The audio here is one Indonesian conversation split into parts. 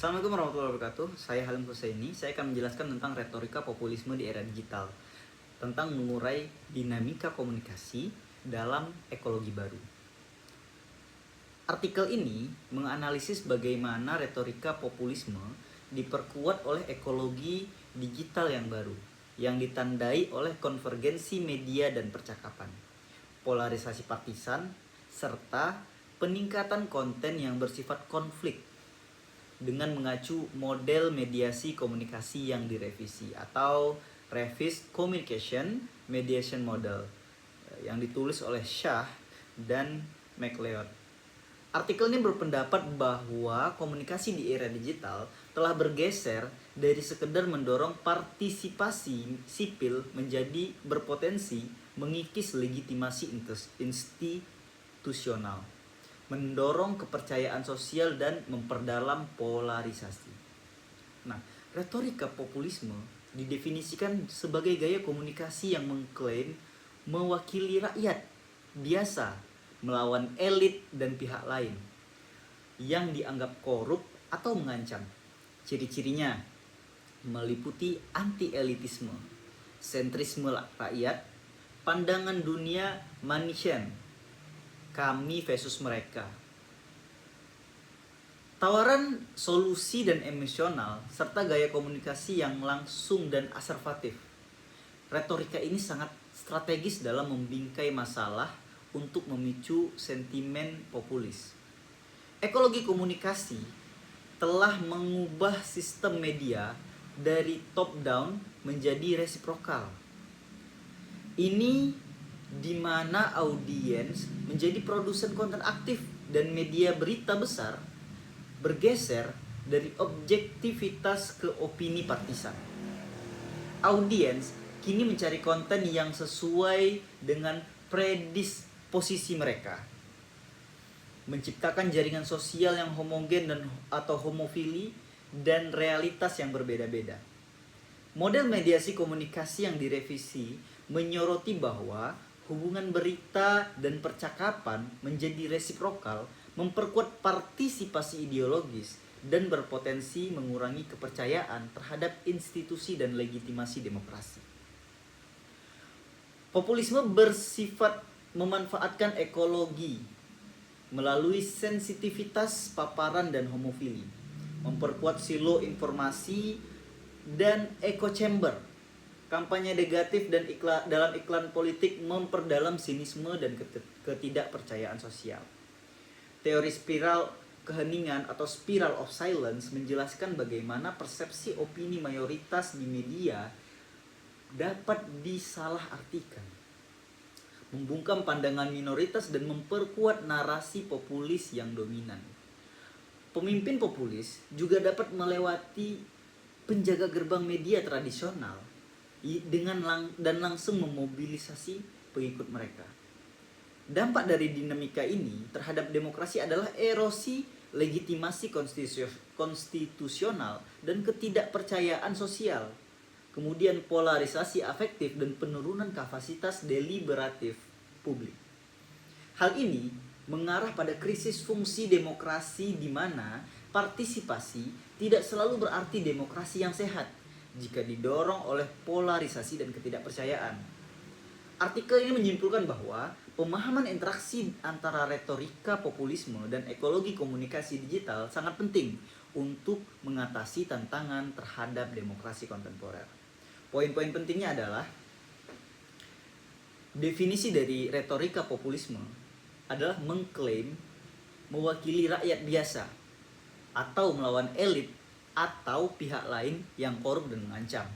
Assalamualaikum warahmatullahi wabarakatuh. Saya Halim Husaini. Saya akan menjelaskan tentang retorika populisme di era digital, tentang mengurai dinamika komunikasi dalam ekologi baru. Artikel ini menganalisis bagaimana retorika populisme diperkuat oleh ekologi digital yang baru, yang ditandai oleh konvergensi media dan percakapan, polarisasi partisan, serta peningkatan konten yang bersifat konflik dengan mengacu model mediasi komunikasi yang direvisi atau Revised Communication Mediation Model yang ditulis oleh Shah dan McLeod. Artikel ini berpendapat bahwa komunikasi di era digital telah bergeser dari sekedar mendorong partisipasi sipil menjadi berpotensi mengikis legitimasi institusional, mendorong kepercayaan sosial dan memperdalam polarisasi. Nah, retorika populisme didefinisikan sebagai gaya komunikasi yang mengklaim mewakili rakyat biasa melawan elit dan pihak lain yang dianggap korup atau mengancam. Ciri-cirinya meliputi anti-elitisme, sentrisme rakyat, pandangan dunia Manichean, kami versus mereka, tawaran solusi dan emosional, serta gaya komunikasi yang langsung dan asertif. Retorika ini sangat strategis dalam membingkai masalah untuk memicu sentimen populis. Ekologi komunikasi telah mengubah sistem media dari top down menjadi resiprokal. Ini di mana audiens menjadi produsen konten aktif dan media berita besar bergeser dari objektivitas ke opini partisan. Audiens kini mencari konten yang sesuai dengan predisposisi mereka, menciptakan jaringan sosial yang homogen atau homofili dan realitas yang berbeda-beda. Model mediasi komunikasi yang direvisi menyoroti bahwa hubungan berita dan percakapan menjadi resiprokal, memperkuat partisipasi ideologis, dan berpotensi mengurangi kepercayaan terhadap institusi dan legitimasi demokrasi. Populisme bersifat memanfaatkan ekologi melalui sensitivitas paparan dan homofili, memperkuat silo informasi dan echo chamber. Kampanye negatif dan dalam iklan politik memperdalam sinisme dan ketidakpercayaan sosial. Teori spiral keheningan atau spiral of silence menjelaskan bagaimana persepsi opini mayoritas di media dapat disalahartikan, membungkam pandangan minoritas dan memperkuat narasi populis yang dominan. Pemimpin populis juga dapat melewati penjaga gerbang media tradisional dengan langsung memobilisasi pengikut mereka. Dampak dari dinamika ini terhadap demokrasi adalah erosi legitimasi konstitusional dan ketidakpercayaan sosial, kemudian polarisasi afektif dan penurunan kapasitas deliberatif publik. Hal ini mengarah pada krisis fungsi demokrasi di mana partisipasi tidak selalu berarti demokrasi yang sehat jika didorong oleh polarisasi dan ketidakpercayaan. Artikel ini menyimpulkan bahwa pemahaman interaksi antara retorika populisme dan ekologi komunikasi digital sangat penting untuk mengatasi tantangan terhadap demokrasi kontemporer. Poin-poin pentingnya adalah definisi dari retorika populisme adalah mengklaim mewakili rakyat biasa atau melawan elit atau pihak lain yang korup dan mengancam.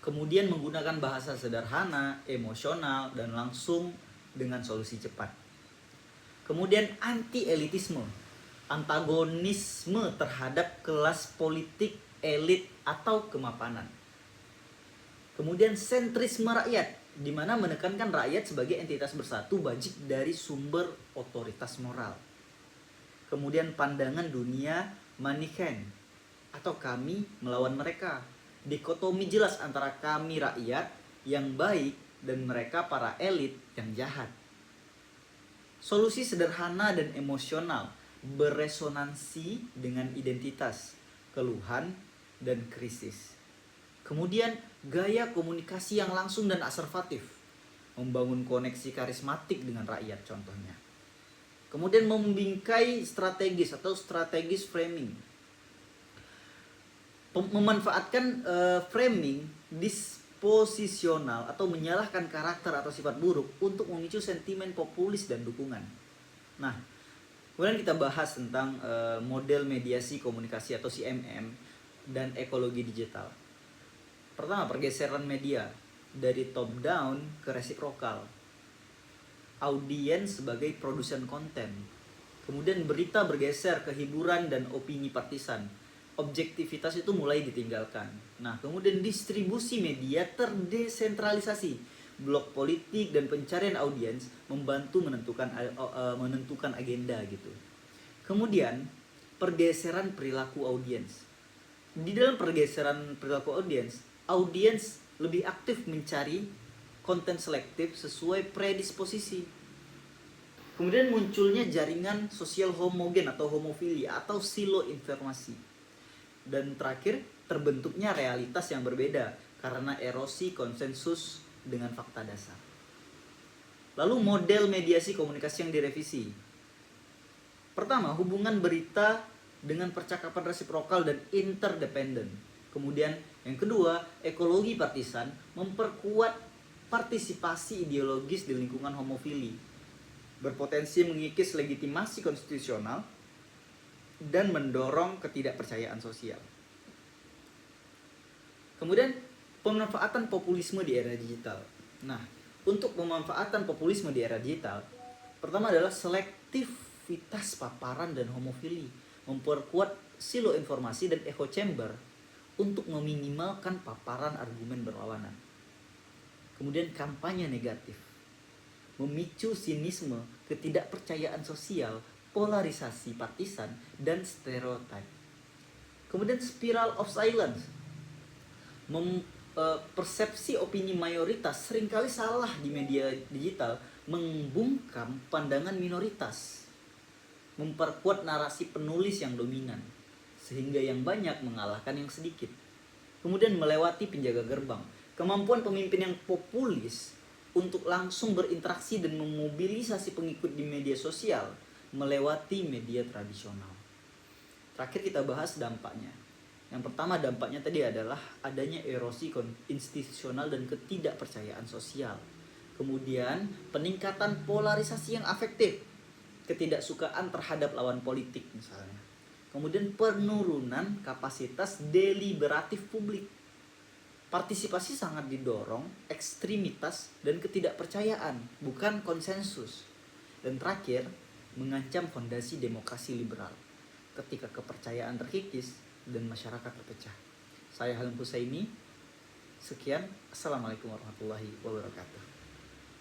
Kemudian menggunakan bahasa sederhana, emosional, dan langsung dengan solusi cepat. Kemudian anti-elitisme, antagonisme terhadap kelas politik, elit, atau kemapanan. Kemudian sentrisme rakyat, di mana menekankan rakyat sebagai entitas bersatu bajik dari sumber otoritas moral. Kemudian pandangan dunia Manichean atau kami melawan mereka. Dikotomi jelas antara kami rakyat yang baik dan mereka para elit yang jahat. Solusi sederhana dan emosional beresonansi dengan identitas, keluhan, dan krisis. Kemudian gaya komunikasi yang langsung dan asertif, membangun koneksi karismatik dengan rakyat contohnya. Kemudian membingkai strategis atau strategis framing, memanfaatkan framing disposisional atau menyalahkan karakter atau sifat buruk untuk memicu sentimen populis dan dukungan. Nah, kemudian kita bahas tentang model mediasi komunikasi atau CMM dan ekologi digital. Pertama, pergeseran media dari top down ke resiprokal. Audiens sebagai produsen konten. Kemudian berita bergeser ke hiburan dan opini partisan. Objektivitas itu mulai ditinggalkan. Nah, kemudian distribusi media terdesentralisasi. Blok politik dan pencarian audiens membantu menentukan agenda gitu. Kemudian pergeseran perilaku audiens. Di dalam pergeseran perilaku audiens lebih aktif mencari konten selektif sesuai predisposisi. Kemudian munculnya jaringan sosial homogen atau homofilia atau silo informasi. Dan terakhir, terbentuknya realitas yang berbeda karena erosi konsensus dengan fakta dasar. Lalu model mediasi komunikasi yang direvisi. Pertama, hubungan berita dengan percakapan resiprokal dan interdependen. Kemudian yang kedua, ekologi partisan memperkuat partisipasi ideologis di lingkungan homofili, berpotensi mengikis legitimasi konstitusional dan mendorong ketidakpercayaan sosial. Kemudian pemanfaatan populisme di era digital. Nah, untuk pemanfaatan populisme di era digital, pertama adalah selektivitas paparan dan homofili, memperkuat silo informasi dan echo chamber untuk meminimalkan paparan argumen berlawanan. Kemudian kampanye negatif, memicu sinisme, ketidakpercayaan sosial, polarisasi partisan, dan stereotip. Kemudian spiral of silence, persepsi opini mayoritas seringkali salah di media digital, membungkam pandangan minoritas, memperkuat narasi penulis yang dominan, sehingga yang banyak mengalahkan yang sedikit. Kemudian melewati penjaga gerbang, kemampuan pemimpin yang populis untuk langsung berinteraksi dan memobilisasi pengikut di media sosial melewati media tradisional. Terakhir kita bahas dampaknya. Yang pertama dampaknya tadi adalah adanya erosi institusional dan ketidakpercayaan sosial. Kemudian peningkatan polarisasi yang afektif, ketidaksukaan terhadap lawan politik misalnya. Kemudian penurunan kapasitas deliberatif publik. Partisipasi sangat didorong ekstremitas dan ketidakpercayaan, bukan konsensus. Dan terakhir, mengancam fondasi demokrasi liberal ketika kepercayaan terkikis dan masyarakat terpecah. Saya Halim Husaini. Sekian. Assalamualaikum warahmatullahi wabarakatuh.